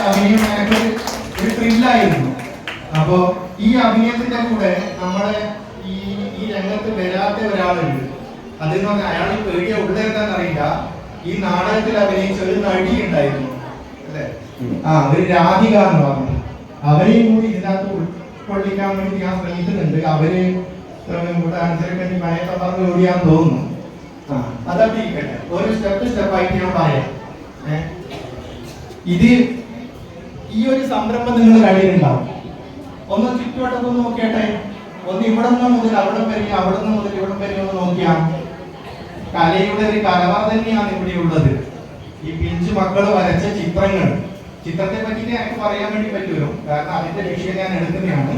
അഭിനയം ഒരു ത്രില്ലായിരുന്നു. അപ്പോ ഈ അഭിനയത്തിന്റെ കൂടെ നമ്മളെ ഈ രംഗത്ത് വരാത്ത ഒരാളുണ്ട്. അതെന്ന് പറഞ്ഞാൽ അയാൾ പേടിയ ഉള്ളതെന്താന്ന് അറിയില്ല. ഈ നാടകത്തിൽ അഭിനയിച്ച ഒരു നടി ഉണ്ടായിരുന്നു അല്ലെ, ഒരു രാധിക എന്ന് പറഞ്ഞു. അവരെയും കൂടി ഇതിനകത്ത് ഉൾക്കൊള്ളിക്കാൻ വേണ്ടി ഞാൻ ശ്രമിക്കുന്നുണ്ട്. അവര് ഡാൻസിനെ പഴയ തളർന്ന് ഓടിയാന്ന് തോന്നുന്നു. അതൊക്കെ ഇരിക്കട്ടെ, ഒരു സ്റ്റെപ്പായിട്ട് ഞാൻ പറയാം. ഇത് ഈ ഒരു സംരംഭം നിങ്ങൾ കയ്യിലുണ്ടാവും. ഒന്ന് ചുറ്റുവട്ടത്തൊന്ന് നോക്കിയട്ടെ. ഒന്ന് ഇവിടെ നിന്ന് മുതൽ അവിടെ വരെ, അവിടെ നിന്ന് മുതൽ ഇവിടെ വരെ ഒന്ന് നോക്കിയാൽ കലയുടെ ഒരു കലവറ തന്നെയാണ് ഇവിടെ ഉള്ളത്. ഈ പിഞ്ചു മക്കൾ വരച്ച ചിത്രങ്ങൾ. ചിത്രത്തെ പറ്റിയിട്ട് എനിക്ക് പറയാൻ വേണ്ടി പറ്റുമല്ലോ, കാരണം അതിന്റെ വിഷയം ഞാൻ എടുക്കുന്നതാണ്.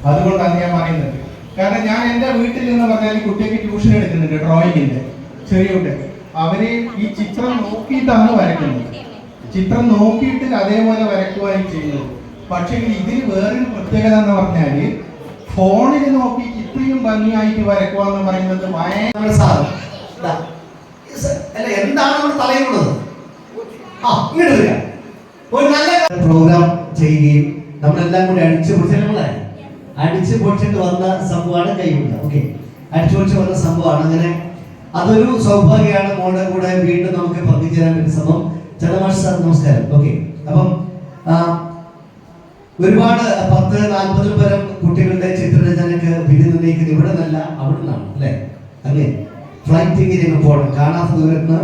അതുകൊണ്ടാണ് ഞാൻ പറയുന്നത്. കാരണം ഞാൻ എൻ്റെ വീട്ടിൽ നിന്ന് പറഞ്ഞാൽ കുട്ടിക്ക് ട്യൂഷൻ എടുക്കുന്നുണ്ട് ഡ്രോയിങ്ങിന്റെ, ചെറിയ കുട്ടിക്ക്. അവര് ഈ ചിത്രം നോക്കിയിട്ടാണ് വരയ്ക്കുന്നത്. ചിത്രം നോക്കിയിട്ട് അതേപോലെ വരയ്ക്കുവാനും ചെയ്യുന്നത്. പക്ഷെ ഇതിൽ വേറൊരു പ്രത്യേകത എന്ന് പറഞ്ഞാല് ഫോണിൽ നോക്കി ഇത്രയും ഭംഗിയായിട്ട് വരയ്ക്കുക എന്ന് പറയുന്നത് എന്താണ് നമ്മുടെ തലയിലുള്ളത്. ഒരു നല്ല പ്രോഗ്രാം ചെയ്യുകയും നമ്മളെല്ലാം കൂടി അടിച്ചു പൊടിച്ചിട്ട് വന്ന സംഭവമാണ് കൈവിട്ട. ഓക്കെ, അടിച്ചു പൊടിച്ച് വന്ന സംഭവമാണ്. അങ്ങനെ അതൊരു സൗഭാഗ്യമാണ്. മോളുടെ കൂടെ വീണ്ടും നമുക്ക് പങ്കുചേരാൻ പറ്റിയ സംഭവം. ചന്ദ്രമാഷ് സാർ നമസ്കാരം. ഓക്കെ, അപ്പം ഒരുപാട് 10-40 പരം കുട്ടികളുടെ ചിത്രരചനക്ക് വിധി നിർണ്ണയിക്കുന്നത് ഇവിടെ നിന്നല്ല, അവിടെ നിന്നാണ് അല്ലേ? അങ്ങനെ ഫ്ലൈറ്റ് ടിക്കറ്റ് പോകണം, കാണാത്ത ദൂരത്ത് നിന്ന്